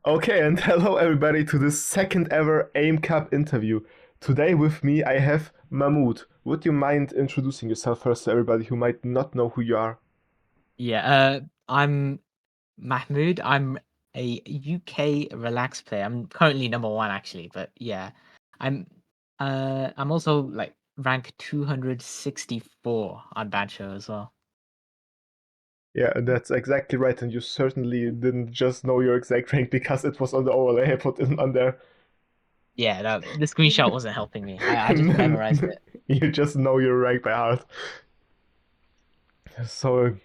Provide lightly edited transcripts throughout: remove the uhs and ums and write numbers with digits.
Okay, and hello everybody to this second ever AIM Cup interview. Today with me I have Mahmood. Would you mind introducing yourself first to everybody who might not know who you are? Yeah, I'm Mahmood. I'm a UK relax player. I'm currently number one actually, but yeah, I'm I'm also like rank 264 on Bancho as well. Yeah, that's exactly right, and you certainly didn't just know your exact rank because it was on the overlay I put in on there. Yeah, the screenshot wasn't helping me. I just memorized it. You just know your rank by heart. So,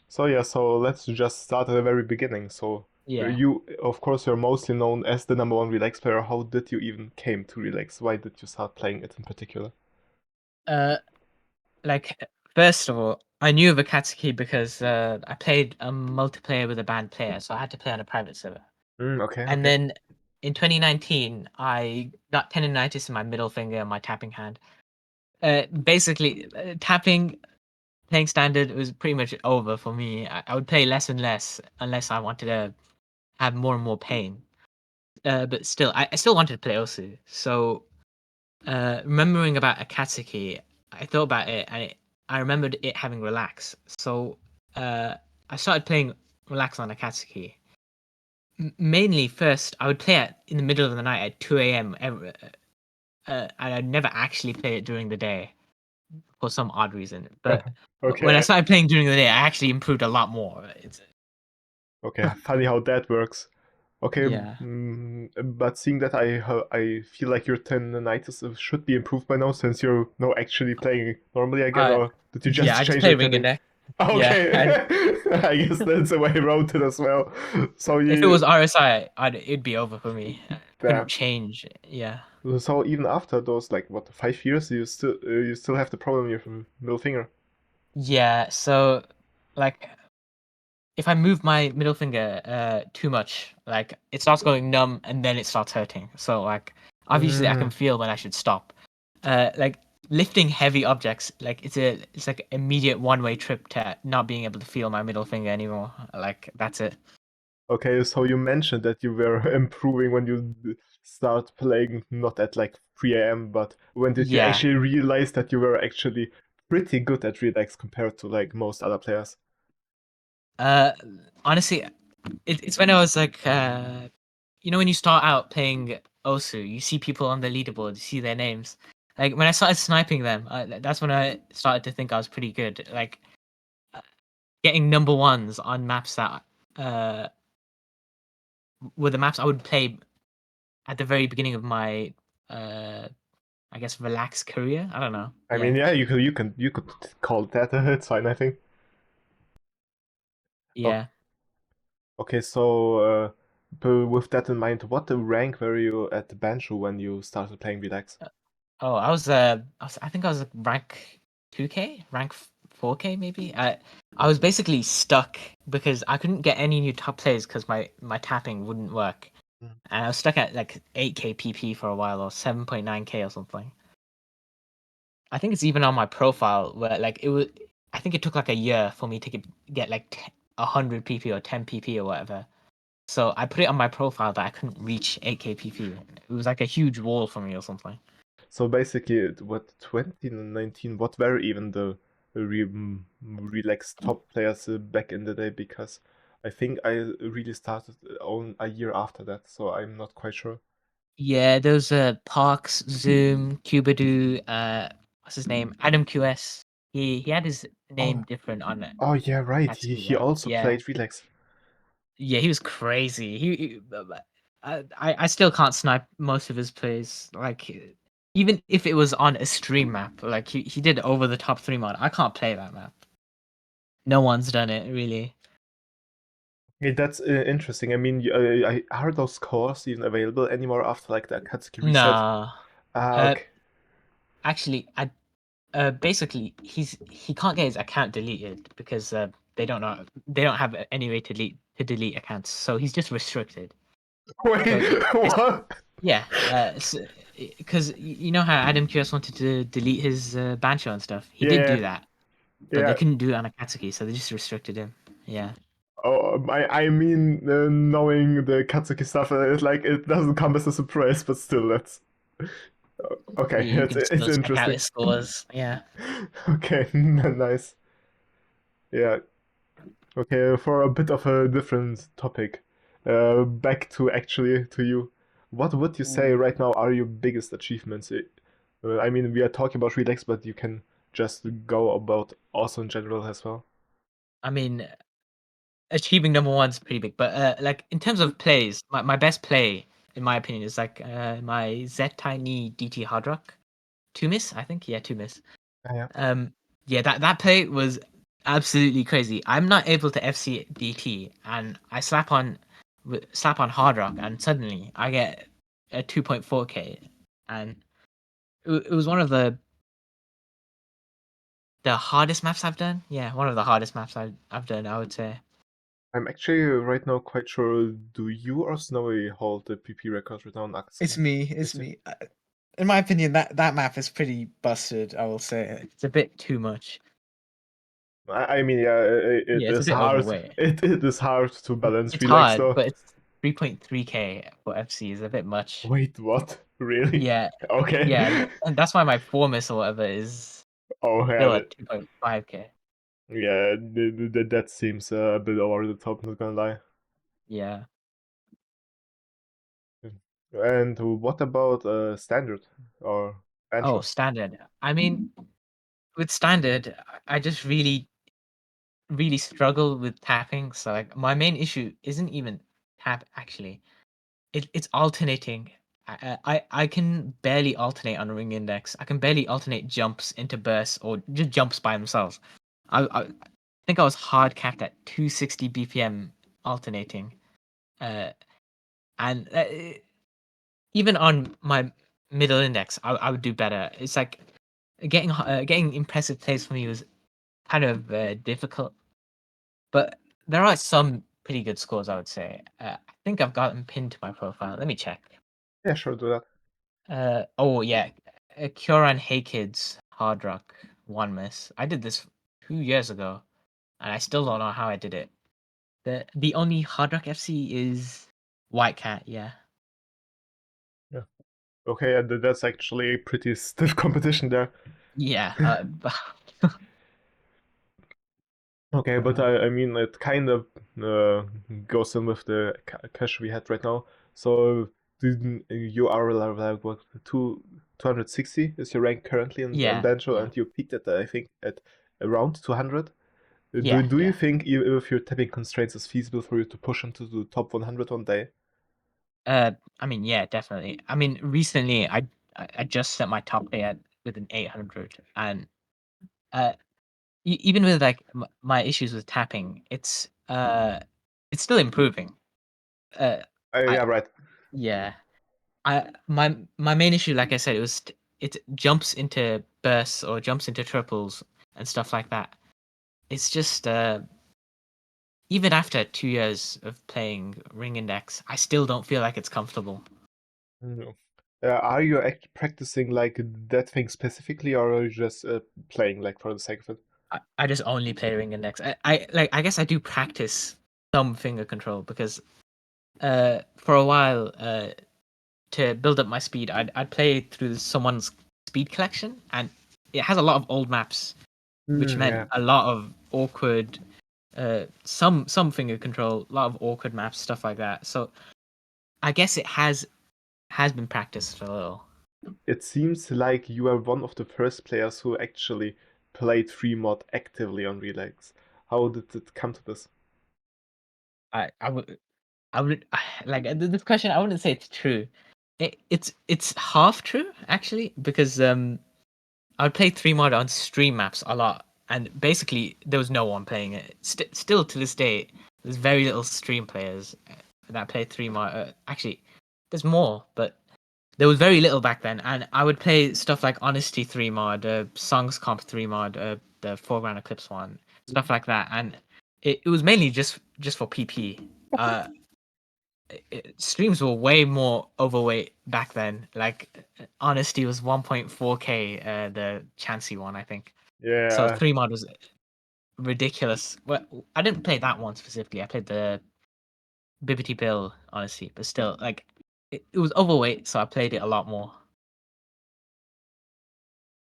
so let's just start at the very beginning. So, Yeah. you, of course, you're mostly known as the number one relax player. How did you even came to relax? Why did you start playing it in particular? Uh, like first of all, I knew of Akatsuki because I played a multiplayer with a band player, so I had to play on a private server. Okay, And okay. then in 2019, I got tendonitis in my middle finger and my tapping hand. Basically, playing standard was pretty much over for me. I would play less and less unless I wanted to have more and more pain. But still, I still wanted to play Osu. So, remembering about Akatsuki, I thought about it and I remembered it having relax. So, uh, I started playing relax on Akatsuki. Mainly, first, I would play it in the middle of the night at 2 a.m. And I'd never actually play it during the day for some odd reason. But when I Okay, started playing during the day, I actually improved a lot more. It's okay. Funny how that works. Okay, yeah. but seeing that I feel like your tendonitis should be improved by now since you're now actually playing normally again, I or did you Yeah, just I just change play the ring and tendon? neck. Yeah, Okay, and I guess that's the way around it as well. So if it was you, RSI, it'd be over for me. I couldn't damn. change. Yeah. So even after those like what 5 years, you still have the problem with your middle finger. Yeah, so like if I move my middle finger too much, like it starts going numb and then it starts hurting. So like obviously I Mm, can feel when I should stop. Like lifting heavy objects, like it's like immediate one-way trip to not being able to feel my middle finger anymore. Like that's it. okay, so you mentioned that you were improving when you start playing, not at like 3 a.m., but when did you Yeah. actually realize that you were actually pretty good at relax compared to like most other players? Uh Honestly, it's when I was like when you start out playing Osu, you see people on the leaderboard, you see their names. Like when I started sniping them, that's when I started to think I was pretty good. Like uh, getting number ones on maps that uh were the maps I would play at the very beginning of my uh I guess relaxed career. I don't know. I mean, Yeah. yeah, you could call that a hit sign, I think. Oh, Yeah. okay, so with that in mind, what the rank were you at the Bancho when you started playing relax? Oh, I think I was like rank 2K, rank 4K maybe. I was basically stuck because I couldn't get any new top plays because my tapping wouldn't work. And I was stuck at like 8K PP for a while or 7.9K or something. I think it's even on my profile where like it was I think it took like a year for me to get like 100 PP or 10 PP or whatever. So I put it on my profile that I couldn't reach 8K PP. It was like a huge wall for me or something. So basically, what 2019? What were even the relaxed top players back in the day? Because I think I really started on a year after that, so I'm not quite sure. Yeah, those Parks, Zoom, Cubadoo, what's his name? Adam QS. He had his Oh, name different on it. oh yeah, right. He Katsuki, he right? also Yeah. played relax. Yeah, he was crazy. I still can't snipe most of his plays. Like even if it was on a stream map, like he did over the top three mod. I can't play that map. No one's done it really. Okay, that's interesting. I mean, are those scores even available anymore after like the Akatsuki reset? Nah. Ah, Uh, okay. Actually, I basically he can't get his account deleted because they don't have any way to delete accounts, so he's just restricted. So Wait, what? yeah, because you know how Adam QS wanted to delete his Bancho and stuff. He Yeah, did yeah, do that, but they yeah. couldn't do it on Akatsuki, so they just restricted him. Yeah, Oh, I mean, knowing the Katsuki stuff, it doesn't come as a surprise, but still, that's okay. You can It's still check out interesting. his scores. Yeah. Okay, nice. Yeah. Okay, for a bit of a different topic, back to actually to you. What would you say Ooh. right now are your biggest achievements? I mean, we are talking about relax, but you can just go about also in general as well. I mean, achieving number one's pretty big, but like in terms of plays, my best play, in my opinion, is like my Z Tiny DT Hard Rock. Two miss, I think. Yeah, two miss. Yeah. Um, yeah, that play was absolutely crazy. I'm not able to FC DT, and I slap on Hard Rock, and suddenly I get a 2.4k, and it was one of the hardest maps I've done. Yeah, one of the hardest maps I've done, I would say. I'm actually right now quite sure. Do you or Snowy hold the PP record right now on It's Axel? me. It's Is it? me. In my opinion, that map is pretty busted. I will say it's a bit too much. I mean, yeah, it Yeah, it's a is bit hard. overweight. It is hard to balance It's relax hard, though. but it's 3.3k for FC is a bit much. Wait, what? Really? Yeah, Okay. yeah, and that's why my four miss or whatever is Oh, yeah, still at 2.5k. yeah, that seems a bit over the top, not gonna lie. Yeah. And what about standard or Oh, Bancho? standard. I mean, with standard, I just really struggle with tapping. So like my main issue isn't even tap actually. It's alternating. I can barely alternate on ring index. I can barely alternate jumps into bursts or just jumps by themselves. I think I was hard capped at 260 BPM alternating. Uh, and even on my middle index, I would do better. It's like getting impressive plays for me was kind of difficult, but there are some pretty good scores. I would say. I think I've got them pinned to my profile. Let me check. Yeah, sure, do that. Oh yeah, Kyoran Hey Kids Hard Rock one miss. I did this 2 years ago, and I still don't know how I did it. The only Hard Rock FC is White Cat. Yeah. Yeah. Okay, yeah, that's actually a pretty stiff competition there. Yeah. Okay, but I mean, it kind of uh, goes in with the cash we had right now. So you are like what 260 is your rank currently in Yeah. Banjo, Yeah. and you peaked at I think at around 200. Yeah. Do you Yeah. think if your tapping constraints is feasible for you to push into the top 100 one day? I mean, yeah, definitely. I mean, recently I just set my top pay at with an 800, and uh, even with like my issues with tapping, it's still improving. Uh, I Yeah, right. yeah. My main issue, like I said, it jumps into bursts or jumps into triples and stuff like that. It's just even after 2 years of playing Ring Index, I still don't feel like it's comfortable. No. Are you practicing like that thing specifically, or are you just playing like for the sake of it? I just only play Ring Index. I like I guess I do practice some finger control because for a while to build up my speed I'd play through someone's speed collection, and it has a lot of old maps, which meant Yeah. a lot of awkward some finger control, a lot of awkward maps, stuff like that. So I guess it has been practiced a little. It seems like you are one of the first players who actually played free mod actively on Relax. How did it come to this? I would like this question. I wouldn't say it's true. It's half true actually, because I would play three mod on stream maps a lot, and basically there was no one playing it. Still to this day, there's very little stream players that play three mod. Actually, there's more, but there was very little back then. And I would play stuff like Honesty three mod, Songs Comp three mod, the Foreground Eclipse one, stuff like that. And it was mainly just for PP. Uh, Streams were way more overweight back then. Like Honesty was 1.4k, the Chansey one, I think. So Yeah, three mod was. ridiculous. Well, I didn't play that one specifically. I played the Bibbity Bill, honestly, but still, like, it was overweight, so I played it a lot more.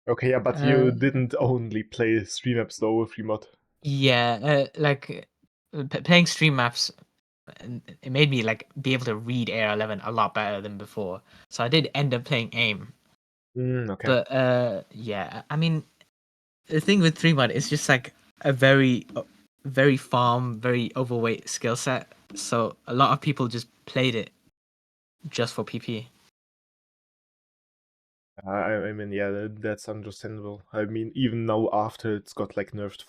Okay, yeah, but Uh, you didn't only play stream apps though, free mod. yeah, like playing stream maps, it made me like be able to read AR11 a lot better than before. So I did end up playing AIM, Okay. but yeah, I mean, the thing with three mod is just like a very farm, very overweight skill set. So a lot of people just played it just for PP. I mean, yeah, that's understandable. I mean, even now after it's got like nerfed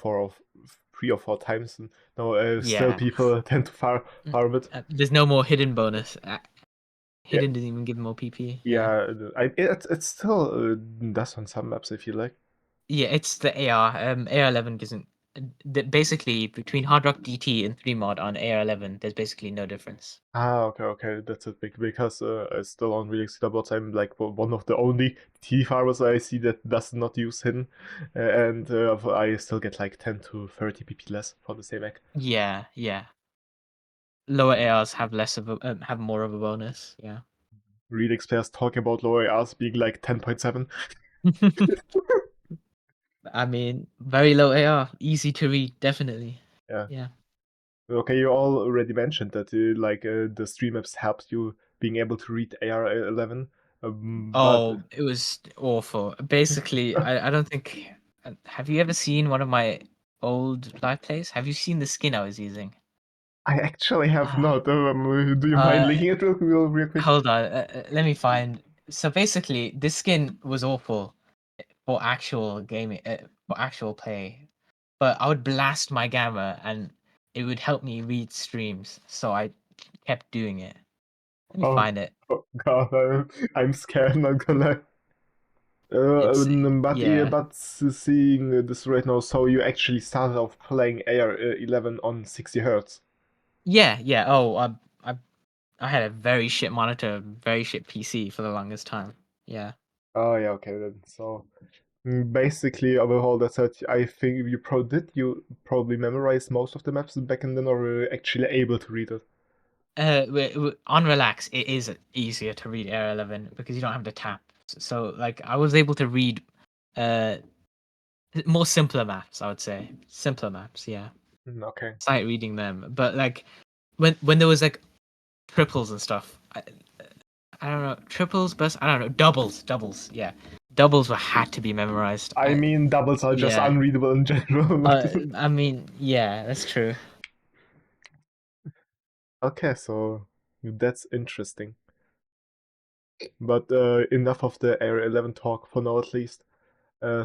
3 or 4 times, and now still Yeah. people tend to farm it. There's no more hidden bonus. Yeah, Hidden doesn't even give more PP. Yeah. yeah. It still does on some maps if you like. Yeah, it's the AR. AR11 doesn't. Basically, between Hard Rock DT and 3 mod on AR11, there's basically no difference. Okay, that's a big because I still on Relix Leaderboards. I'm like one of the only T farmers I see that does not use hidden, and I still get like 10 to 30 PP less for the same egg. Yeah, yeah. Lower ARs have less of a have more of a bonus. Yeah. Relix players talk about lower ARs being like 10.7. I mean, very low AR, easy to read, definitely. Yeah. Yeah. Okay, you already mentioned that the stream apps helped you being able to read AR11, but Oh, it was awful. Basically, I don't think. Have you ever seen one of my old live plays? Have you seen the skin I was using? I actually have Ah, not. Do you mind uh, linking it real quick? hold on. Let me find. So basically, this skin was awful for actual gaming, for actual play. But I would blast my gamma, and it would help me read streams. So I kept doing it. Let me Oh, find it. oh God, I'm scared. Not gonna lie. It's yeah, But seeing this right now, so you actually started off playing AR11 on 60 hertz. yeah. Oh, I had a very shit monitor, very shit PC for the longest time. Yeah. Oh yeah, okay then. So basically, overall, that's it. I think you probably memorized most of the maps back then, or were you actually able to read it? On relax, it is easier to read Air 11 because you don't have to tap. So like I was able to read uh more simpler maps, I would say. Simpler maps, yeah. Okay. Sight reading them. But like when there was like triples and stuff, I don't know, triples, but I don't know, doubles, yeah. Doubles were had to be memorized. I mean, doubles are just Yeah. unreadable in general, but I mean, yeah, that's true. okay, so that's interesting. But enough of the Area 11 talk for now, at least.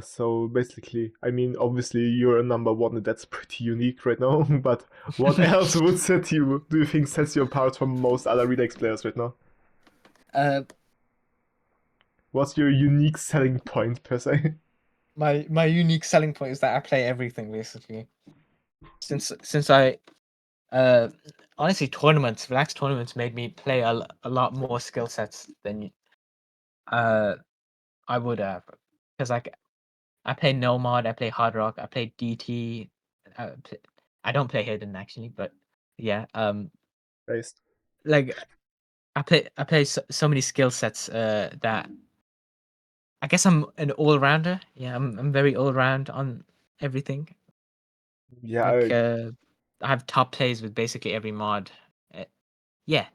So basically, I mean, obviously you're a number one, and that's pretty unique right now. But what else would set you? Do you think sets you apart from most other Redux players right now? uh What's your unique selling point per se? my unique selling point is that I play everything basically. Since I honestly tournaments, relaxed tournaments made me play a lot more skill sets than uh I would have because like I play Nomad, I play Hard Rock, I play DT. Uh, pl- I don't play Hidden actually, but yeah, Based. like I play so many skill sets that I guess I'm an all rounder. Yeah, I'm very all round on everything. Yeah, Like I have top plays with basically every mod. Uh, yeah.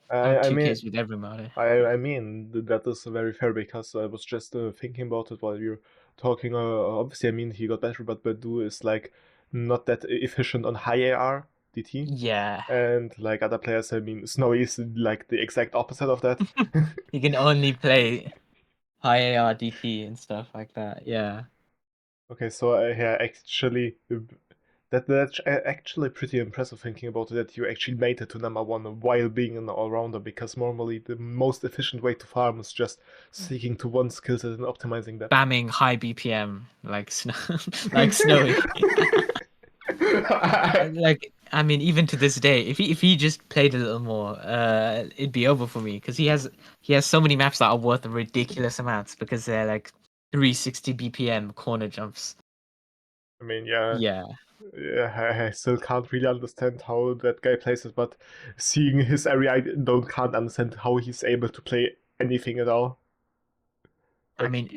I have I two mean, Ks with every mod. I mean that is very fair because I was just thinking about it while you're talking. Obviously, I mean he got better, but Badu is like not that efficient on high AR DT, Yeah, and like other players, I mean Snowy is like the exact opposite of that. you can only play high ARDT and stuff like that. Yeah. Okay, so yeah, actually, that's actually pretty impressive thinking about it, that you actually made it to number one while being an all-rounder, because normally the most efficient way to farm is just sticking to one skill set and optimizing that. Spamming high BPM like like Snowy. Like I mean, even to this day, if he just played a little more, it'd be over for me because he has so many maps that are worth ridiculous amounts because they're like 360 BPM corner jumps. I mean, yeah, Yeah. Yeah, I still can't really understand how that guy plays it, but seeing his area, I don't can't understand how he's able to play anything at all. I Like, mean,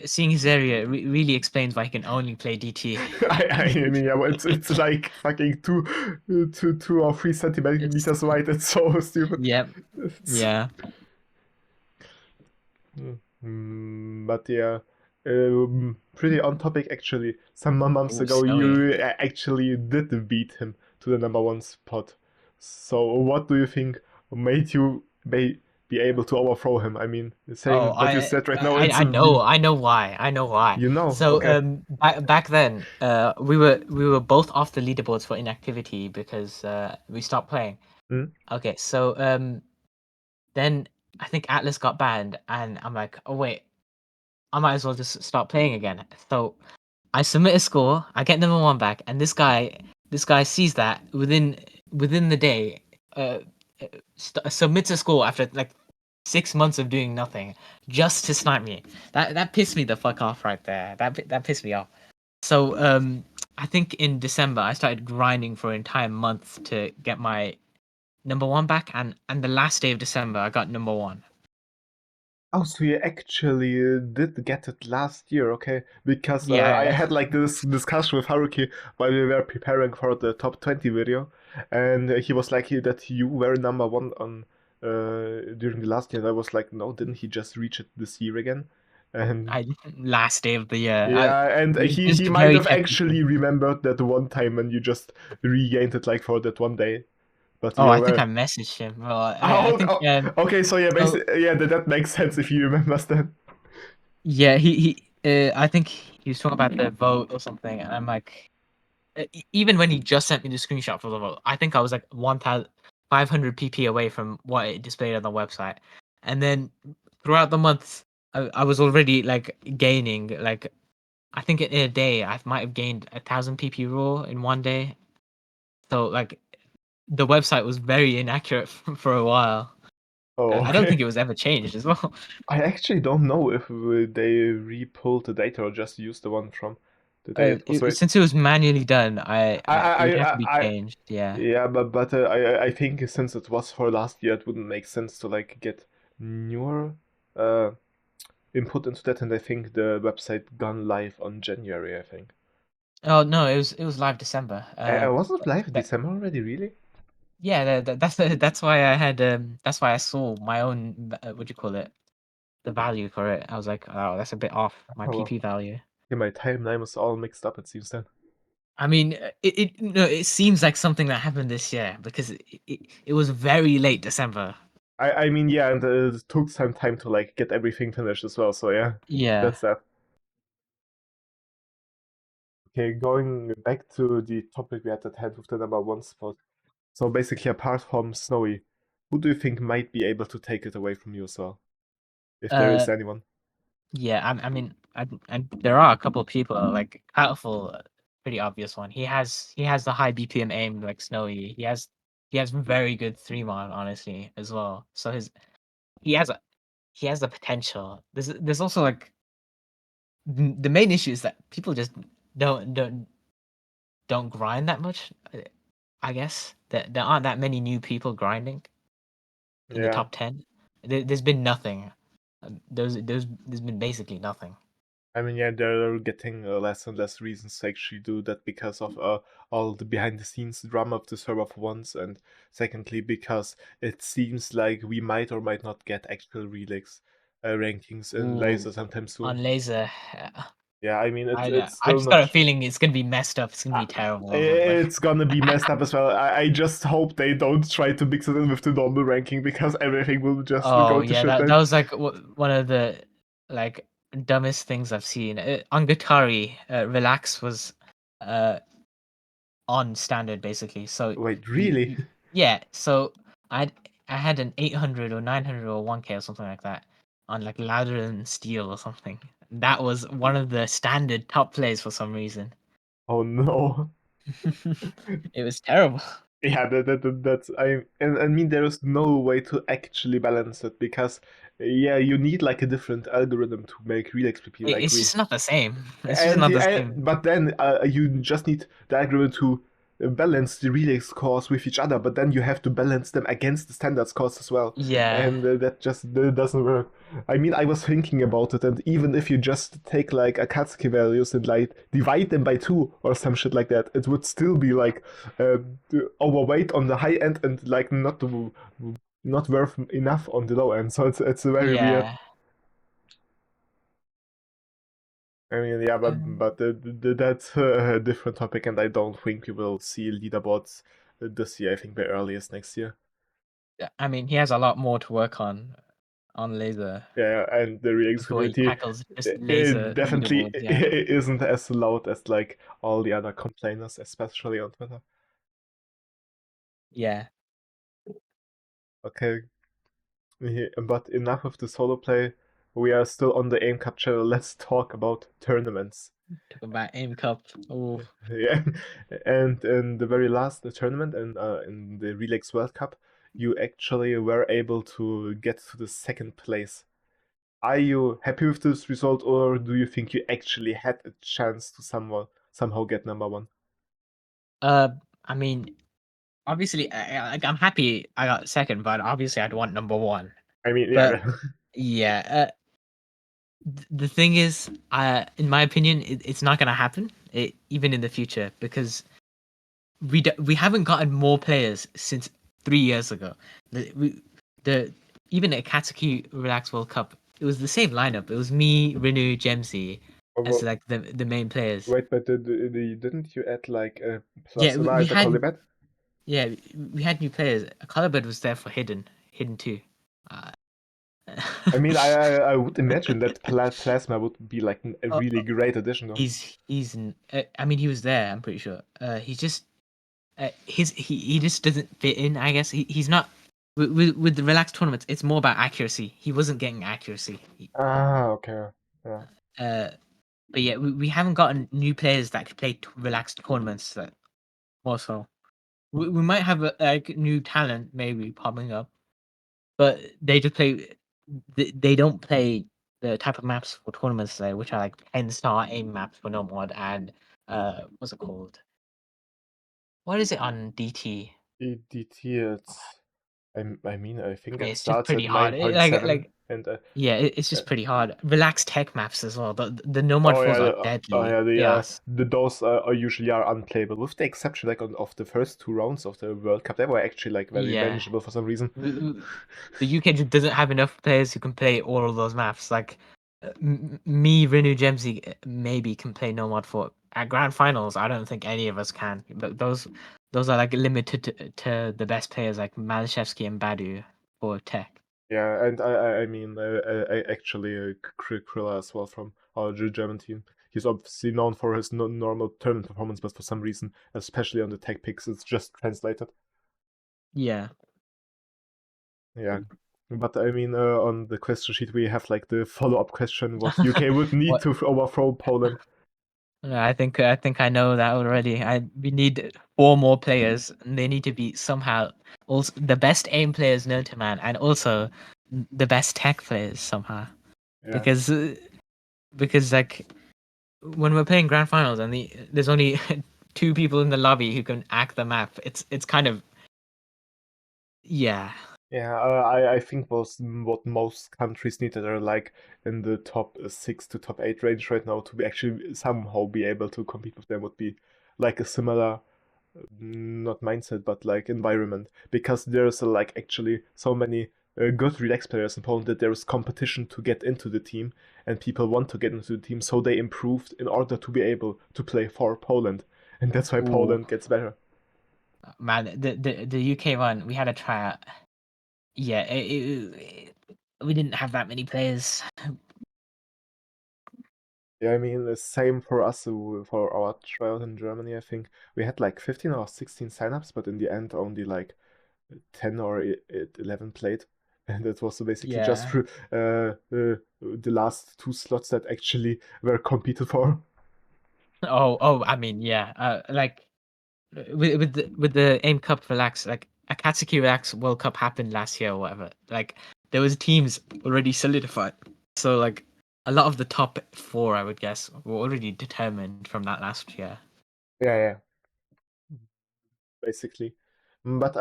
seeing his area really explains why he can only play DT. I mean, yeah, well, it's like fucking 2 or 3 It's centimeters wide. It's so stupid. yeah, It's, yeah. But yeah, pretty on topic actually. Some months Oh, ago, snowy. you actually did beat him to the number 1 spot. So what do you think made you be able to overthrow him? I mean, Oh, saying what you said right now, it's I know, I know why, I know why. you know, So, okay. back then, we were both off the leaderboards for inactivity because we stopped playing. Mm? Okay, so then I think Atlas got banned, and I'm like, oh wait, I might as well just start playing again. So I submit a score, I get number 1 back, and this guy sees that within the day, uh, submits a score after like 6 months of doing nothing just to snipe me. That pissed me the fuck off right there. That pissed me off. So I think in December I started grinding for an entire month to get my number 1 back, and the last day of December I got number 1. Oh, so you actually did get it last year, okay? Because I Yeah, had like this discussion with Haruki while we were preparing for the top 20 video, and he was like that you were number 1 on during the last year. And I was like, no, didn't he just reach it this year again? And I last day of the year. yeah, and he Just might very have technically. actually remembered that one time when you just regained it like for that one day, but Oh, you I think I were. messaged him. Well, I Oh, think okay, so yeah, so. basically, yeah, that makes sense if you remember then. Yeah, I think he was talking about the vote or something, and I'm like, even when he just sent me the screenshot for the vote, I think I was like 1,500 pp away from what it displayed on the website, and then throughout the month, I was already like gaining. Like I think in a day, I might have gained 1,000 pp raw in one day. So like the website was very inaccurate for a while. Oh, I don't think okay. it was ever changed as well. I actually don't know if they re-pulled the data or just used the one from the day it was raised. Since it was manually done, I, it I, would have to I, be I changed. Yeah. yeah, but I think since it was for last year, it wouldn't make sense to like get newer uh input into that, and I think the website gone live on January, I think. Oh no, it was live December. I wasn't live That December already, really? yeah, that's why I had that's why I saw my own what do you call it, the value for it. I was like, oh, that's a bit off my Oh, well. PP value. Yeah, my timeline was all mixed up, it seems then. I mean, it no, it seems like something that happened this year because it was very late December. I mean, yeah, and it took some time to like get everything finished as well, so yeah, Yeah. that's that. Okay, going back to the topic we had at hand with the number 1 spot. So basically, apart from Snowy, who do you think might be able to take it away from you as well, if there Uh, is anyone? yeah. I mean, and there are a couple of people like Powerful, pretty obvious one. He has the high BPM aim like Snowy. He has very good 3 mod honestly as well. So he has a he has the potential. There's also like the main issue is that people just don't don't don't grind that much. I guess there aren't that many new people grinding in the Yeah, top 10. There's been nothing. There's been basically nothing. I mean, yeah, they're getting less and less reasons to actually do that because of all the behind-the-scenes drama of the server for once, and secondly because it seems like we might or might not get actual relics rankings in Ooh, laser sometime soon. on laser, Yeah, I mean it's I still just got a not. feeling it's gonna be messed up. It's gonna Uh, be terrible. Like, It's gonna be messed up as well. I just hope they don't try to mix it in with the normal ranking because everything will just oh go to yeah, shit that then. was like one of the like dumbest things I've seen. On Guitari, Relax was uh on standard basically. So Wait, really? yeah, so I I had an 800 or 900 or 1K or something like that on like Louder Than Steel or something. That was one of the standard top plays for some reason. Oh no. It was terrible. Yeah, that's I mean there is no way to actually balance it because yeah, you need like a different algorithm to make real XP like It's green. just not the same. It's just And, not the same. but then you just need the algorithm to balance the relay scores with each other, but then you have to balance them against the standard scores as well, Yeah, and that just doesn't work. I mean, I was thinking about it, and even if you just take like Akatsuki values and like divide them by two or some shit like that, it would still be like uh, overweight on the high end and like not worth enough on the low end. So it's very weird. yeah. I mean, yeah, Um, that's a different topic, and I don't think we will see leaderboards this year. I think by earliest next year. I mean, he has a lot more to work on laser Yeah, and the Relix before he community tackles just it laser definitely leaderboards. Yeah, isn't as loud as like all the other complainers, especially on Twitter. yeah. Okay, but enough of the solo play. We are still on the Aim Cup channel. Let's talk about tournaments. Talk about aim cup. Oh, Yeah, and in the very last tournament and in the Relax World Cup, you actually were able to get to the second place. Are you happy with this result, or do you think you actually had a chance to somehow get number one? uh, I mean, obviously, I'm happy I got second, but obviously, I'd want number one. I mean, But yeah, yeah, the thing is, in my opinion, it's not gonna happen, even in the future, because we haven't gotten more players since 3 years ago. The even at Katsuki Relax World Cup, it was the same lineup. It was me, Rinu, Gemsi as Well, like the main players. wait, but didn't you add like a Yeah, plus we as a had Colibet? yeah we had new players. Colorblade was there for hidden too. Uh, I mean, I would imagine that Plasma would be like a uh, really great addition, though. I mean, he was there. I'm pretty sure. He's just he just doesn't fit in. I guess he's not with the relaxed tournaments. It's more about accuracy. He wasn't getting accuracy. Ah, okay, yeah. Uh, but yeah, we haven't gotten new players that could play relaxed tournaments. That also we might have a like new talent maybe popping up, but they just play. They don't play the type of maps for tournaments there, which are like 10-star aim maps for no mod and what's it called? What is it on DT? DT, I mean, I I think mean, it it's just starts at pretty hard. Like 9.7, and yeah, it's uh, just pretty hard. Relaxed tech maps as well. The nomad oh yeah, fours are deadly. They are. those are usually are unplayable, with the exception like of the first two rounds of the World Cup. They were actually like very Yeah. manageable for some reason. The UK just doesn't have enough players who can play all of those maps. Like me, Renu, Gemsy maybe can play nomad four at grand finals. I don't think any of us can. But those are like limited to the best players like Malashevsky and Badu for tech. Yeah, and I mean, I actually Krilla as well from our German team. He's obviously known for his normal tournament performance, but for some reason, especially on the tech picks, it's just translated. Yeah. Yeah. But I mean, on the question sheet, we have like the follow-up question: what UK would need What? to overthrow Poland? I think I know that already. We need four more players, and they need to be somehow also the best aim players known to man, and also the best tech players somehow. Yeah, Because like when we're playing grand finals and there's only two people in the lobby who can act the map, it's kind of yeah. yeah. I think was what most countries need that are like in the top six to top eight range right now to be actually somehow be able to compete with them would be like a similar not mindset but like environment, because there's like actually so many good relax players in Poland that there's competition to get into the team, and people want to get into the team, so they improved in order to be able to play for Poland, and that's why Ooh, Poland gets better. man, the UK one we had a tryout. Yeah, we didn't have that many players. Yeah, I mean the same for us for our trial in Germany. I think we had like 15 or 16 signups, but in the end only like 10 or 11 played. And it was basically just Yeah. for the last two slots that actually were competed for. Oh, I mean, yeah. Like with the Aim Cup relax, like Akatsuki Relax World Cup happened last year or whatever. Like there was teams already solidified. So like a lot of the top four, I would guess, were already determined from that last year. Yeah, yeah, basically. But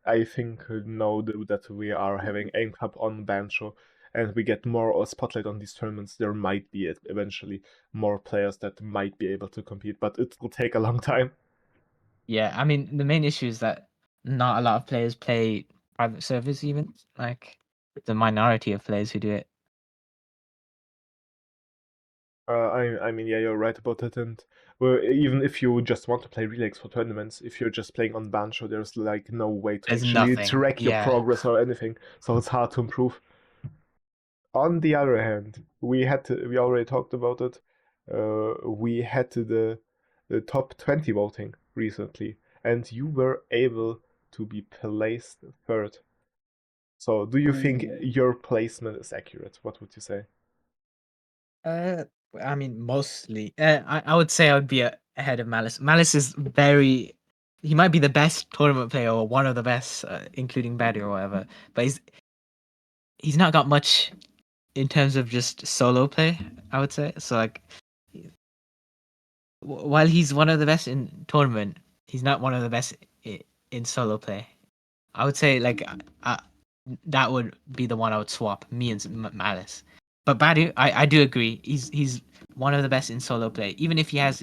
I think now that we are having Aim Cup on Bancho and we get more spotlight on these tournaments, there might be eventually more players that might be able to compete, but it will take a long time. Yeah, I mean the main issue is that not a lot of players play private servers even. Like the minority of players who do it. I mean, yeah, you're right about it. And well, even if you just want to play relays for tournaments, if you're just playing on Bancho, there's like no way to There's actually nothing. track your Yeah. progress or anything, so it's hard to improve. On the other hand, we already talked about it. We had the top 20 voting recently, and you were able to be placed third. So, do you think Ooh. your placement is accurate? What would you say? Uh, I mean, mostly. I would say I would be ahead of Malice. Malice is very. He might be the best tournament player or one of the best, including Baddy or whatever. But he's not got much in terms of just solo play. I would say so. Like, while he's one of the best in tournament, he's not one of the best in solo play. I would say like that would be the one I would swap me and Malice. But Badu, I do agree. He's one of the best in solo play. Even if he has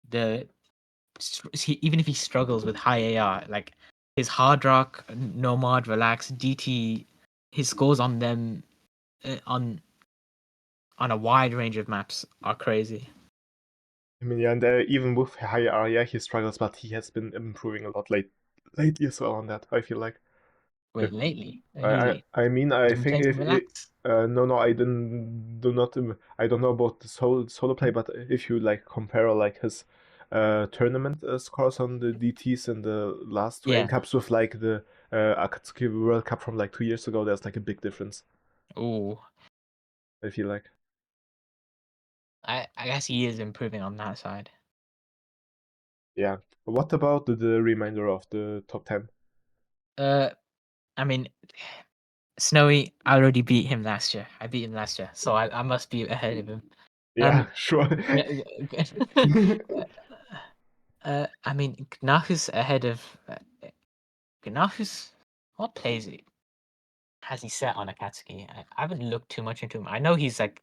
the even if he struggles with high AR, like his hard rock, nomad, relax, DT, his scores on them on a wide range of maps are crazy. I mean, yeah, and even with high area, he struggles, but he has been improving a lot lately as well on that. I feel like. Wait, If lately, I really, I mean I he's been think playing if some it relax. no no I didn't do not I don't know about the solo play, but if you like compare like his tournament scores on the DTs in the last two N Yeah. cups with like the Akatsuki World Cup from like 2 years ago, there's like a big difference. Oh, I feel like. I guess he is improving on that side. Yeah. What about the remainder of the top 10? Uh, I mean, Snowy, I already beat him last year. I beat him last year, so I must be ahead of him. Yeah, Um, sure. I mean, Gnahu's ahead of Gnahu's. What plays has he set on Akatsuki? I haven't looked too much into him. I know he's like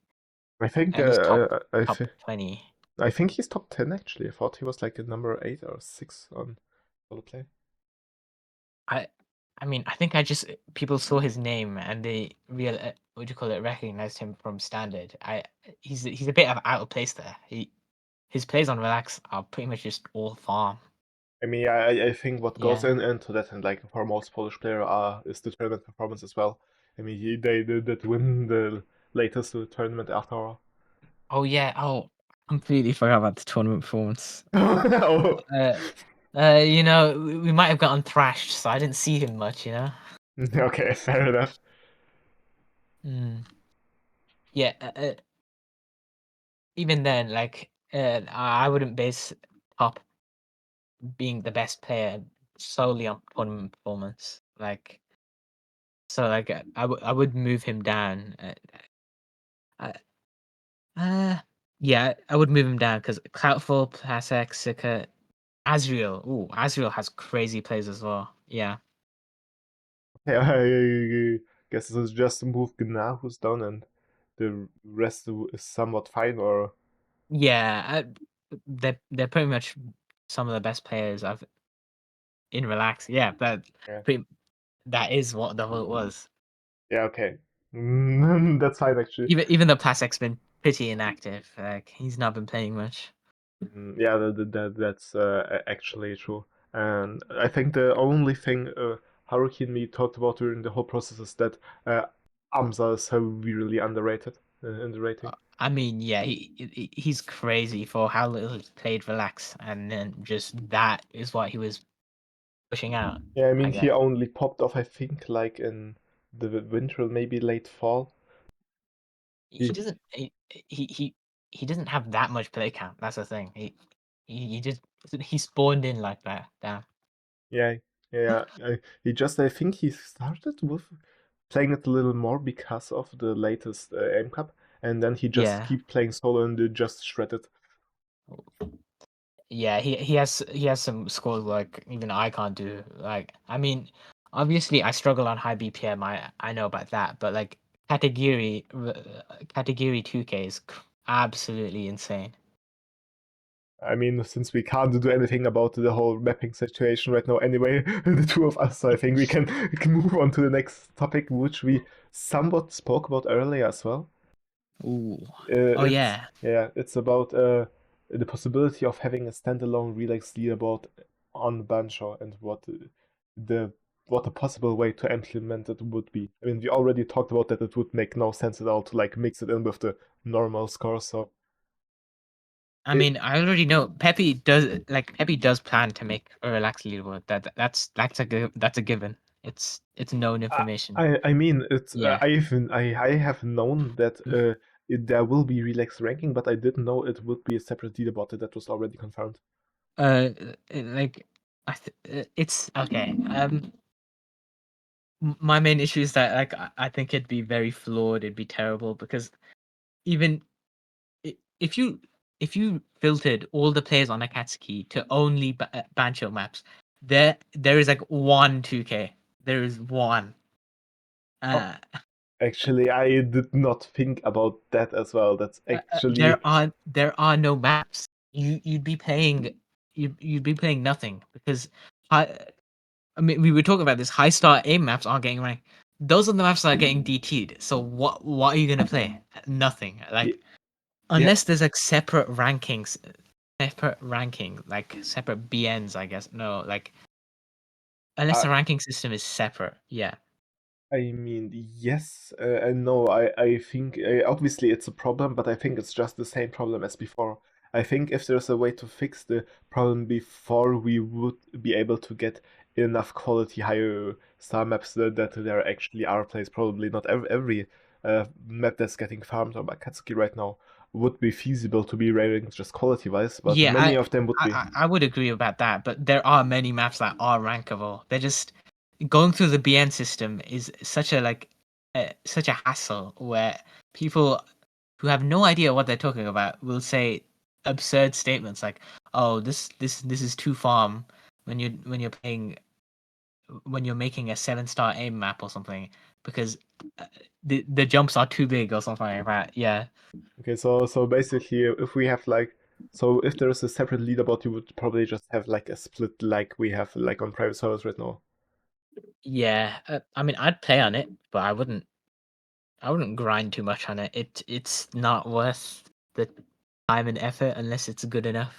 I think at least I top 20. I think he's top 10 actually. I thought he was like a number 8 or 6 on solo play. I I mean, I think I just people saw his name and they what do you call it, recognized him from standard. He's a bit of out of place there. His plays on relax are pretty much just all farm. I mean, yeah, I think what goes Yeah. into that, and like for most Polish player, is the tournament performance as well. I mean, they did win the latest tournament after all. Oh yeah. Oh, completely forgot about the tournament performance. Oh, Uh, we might have gotten thrashed, so I didn't see him much. okay, fair enough. Mm. Yeah. Even then, like, I wouldn't base top being the best player solely on tournament performance. Like, so like I would move him down. Uh, yeah, I would move him down because Cloutful, Pasek, Sika, Azriel. Ooh, Azriel has crazy plays as well. Yeah. Yeah, I guess it's just move Gna who's down, and the rest is somewhat fine. Or Yeah, they're pretty much some of the best players I've in relax. Yeah, yeah, pretty, that is what the vote was. yeah, okay, that's fine actually. Even though Plasek's been pretty inactive, like he's not been playing much. Yeah, that's actually true. And I think the only thing Haruki and me talked about during the whole process is that Amza is severely underrated in the rating. I mean, yeah, he's crazy for how little he's played relax, and then just that is what he was pushing out. Yeah, I mean I he guess only popped off, I think, like in the winter, maybe late fall. he He, doesn't he doesn't have that much play count. That's the thing. He just he spawned in like that. Damn. yeah, yeah, he just I think he started with. playing it a little more because of the latest aim cup, and then he just Yeah. keep playing solo and just shred it. Yeah, he has some scores like even I can't do. Like, I mean, obviously I struggle on high BPM. I know about that, but like category 2K is absolutely insane. I mean, since we can't do anything about the whole mapping situation right now anyway, the two of us, I think we can move on to the next topic, which we somewhat spoke about earlier as well. Ooh. Oh It's yeah. yeah, it's about the possibility of having a standalone relax leaderboard on Bancho and the what a possible way to implement it would be. I mean, we already talked about that it would make no sense at all to like mix it in with the normal score. So I it, mean, I already know Pepe does plan to make a relaxed leaderboard. That's a given. It's known I information. I mean it's Yeah. I have known that there will be relaxed ranking, but I didn't know it would be a separate leaderboard. That was already confirmed. Like it's okay. My main issue is that like I think it'd be very flawed. It'd be terrible because even if you filtered all the players on Akatsuki to only Bancho maps, there is like one 2K. There is one. Oh, Uh, actually, I did not think about that as well. That's actually there are no maps. You'd be playing nothing because I mean we were talking about this high star aim maps aren't getting ranked. Those are the maps that are getting DT'd. So what are you gonna play? Nothing. yeah, Like yeah, unless there's like separate ranking, like separate BNs, I guess. No, like unless I, the ranking system is separate. Yeah. I mean, yes and no. I think obviously it's a problem, but I think it's just the same problem as before. I think if there's a way to fix the problem before, we would be able to get enough quality higher star maps that there actually are plays. Probably not every map that's getting farmed on Akatsuki right now would be feasible to be ranked just quality wise, but Yeah, many of them would be. I would agree about that, but there are many maps that are rankable. They're just going through the BN system is such a hassle where people who have no idea what they're talking about will say absurd statements like, "Oh, this is too farm," when you're making a 7-star aim map or something because the jumps are too big or something like that. Yeah. Okay, so basically, if we have like, so if there is a separate leaderboard, you would probably just have like a split, like we have like on private servers right now. Yeah, I mean, I'd play on it, but I wouldn't grind too much on it. It's not worth the time and effort unless it's good enough.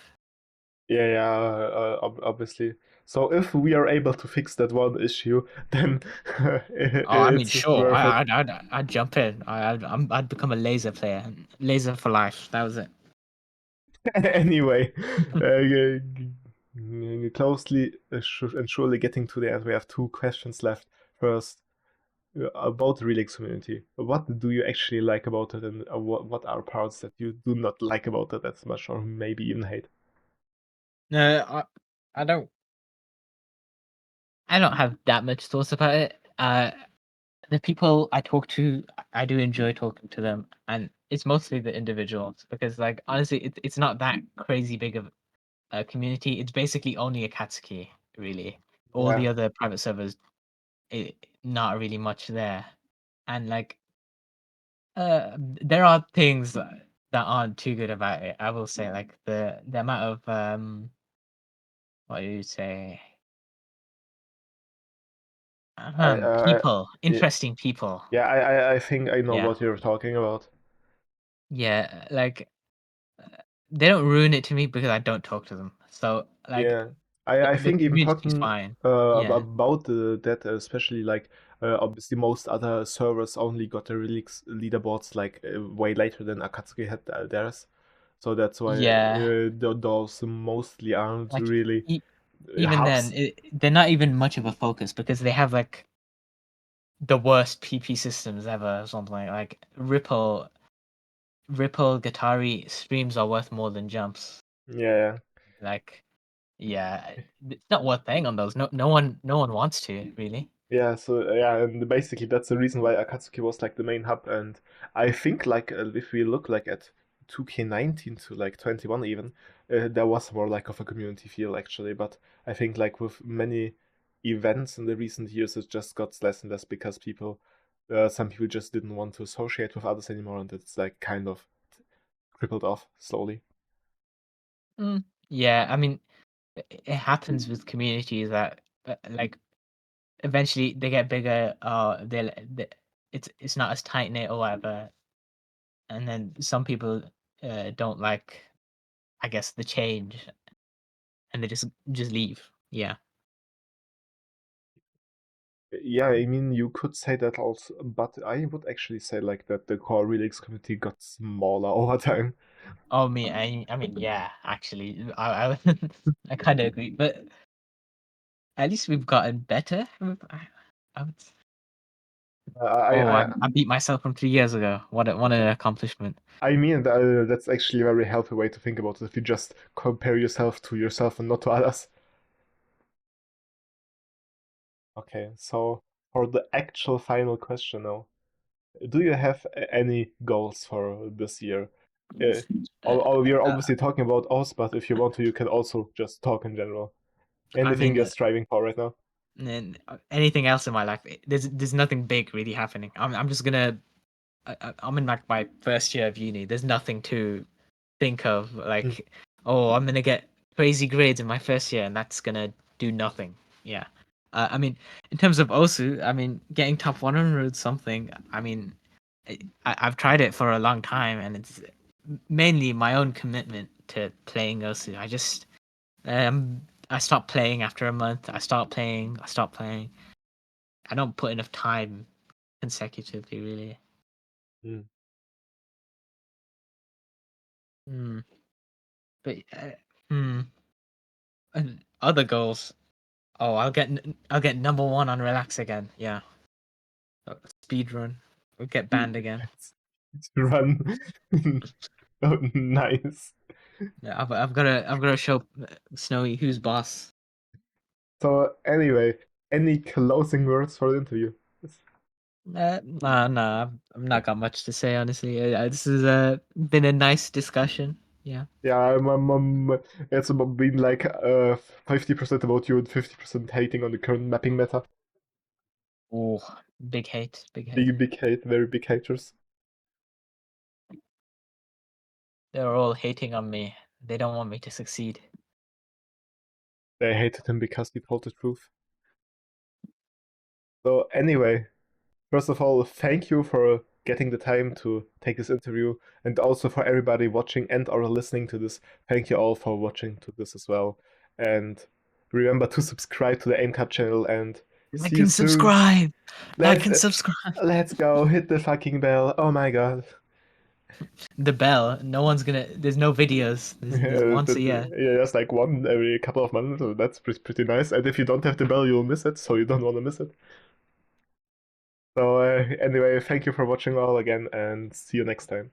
Yeah, obviously. So if we are able to fix that one issue, then Oh, I mean, it's sure, worth it. I'd jump in. I'd become a laser player, laser for life. That was it. Anyway, closely and surely getting to the end, we have two questions left. First, about the Relix community. What do you actually like about it, and what are parts that you do not like about it as much, or maybe even hate? No, I don't. I don't have that much thoughts about it. The people I talk to, I do enjoy talking to them, and it's mostly the individuals because, like, honestly, it's not that crazy big of a community. It's basically only Akatsuki, really. All the Yeah, other private servers, not really much there. And like, there are things that aren't too good about it. I will say, like the amount of what do you say? I People, yeah, interesting people. yeah, I think I know Yeah, what you're talking about. yeah. Like they don't ruin it to me because I don't talk to them. So like Yeah, I the think even community is talking fine. Yeah, about that, especially like obviously most other servers only got the Relix leaderboards like way later than Akatsuki had theirs, so that's why yeah. those mostly aren't Like really even then, hubs. they're not even much of a focus because they have like the worst PP systems ever or something like Ripple Guitari streams are worth more than jumps. Yeah, Like, yeah, it's not worth paying on those. No one wants to really. Yeah, so yeah, and basically that's the reason why Akatsuki was like the main hub, and I think like if we look like at 2K19 to like 21 even, there was more like of a community feel actually, but I think like with many events in the recent years, it just got less and less because some people just didn't want to associate with others anymore, and it's like kind of crippled off slowly. Yeah, I mean, it happens with communities that like eventually they get bigger. It's not as tight knit or whatever, and then some people don't like, I guess, the change, and they just leave. Yeah. Yeah, I mean, you could say that also, but I would actually say like that the core Relix community got smaller over time. Oh, I mean, yeah. Actually, I I kind of agree, but at least we've gotten better. I would. Oh, I I beat myself from 3 years ago. What an accomplishment. I mean that's actually a very healthy way to think about it. If you just compare yourself to yourself and not to others. Okay, so for the actual final question now, do you have any goals for this year? Uh, we are Uh, obviously talking about us, but if you want to, you can also just talk in general. I Anything mean, you're striving for right now? and anything else in my life, there's nothing big really happening. I'm just gonna. I'm in like my first year of uni. There's nothing to think of Mm, like, oh, I'm gonna get crazy grades in my first year, and that's gonna do nothing. Yeah. I mean, in terms of OSU, I mean, getting top 100 something. I mean, I've tried it for a long time, and it's mainly my own commitment to playing OSU. I stopped playing after a month. I stopped playing. I stopped playing. I don't put enough time consecutively, really. mm. Hmm. But hmm. And other goals. Oh, I'll get number one on relax again. Yeah, speed run. We'll get banned again. Let's run. Oh, nice. Yeah, I've got to show Snowy who's boss. So anyway, any closing words for the interview? Nah, I've not got much to say honestly. This has been a nice discussion. Yeah. Yeah, it's about being like 50% about you and 50% hating on the current mapping meta. Oh, big hate, big hate. Big hate, very big haters. They're all hating on me. They don't want me to succeed. They hated him because he told the truth. So anyway, first of all, thank you for getting the time to take this interview, and also for everybody watching and or listening to this. Thank you all for watching to this as well. And remember to subscribe to the Aim Cup channel and see Like you and soon. subscribe. Like Let's and subscribe. let's go. Hit the fucking bell. Oh my god. The bell. No one's gonna. There's no videos. There's once a year. Yeah, just like one every couple of months. So that's pretty nice. And if you don't have the bell, you'll miss it. So you don't want to miss it. So anyway, thank you for watching all again, and see you next time.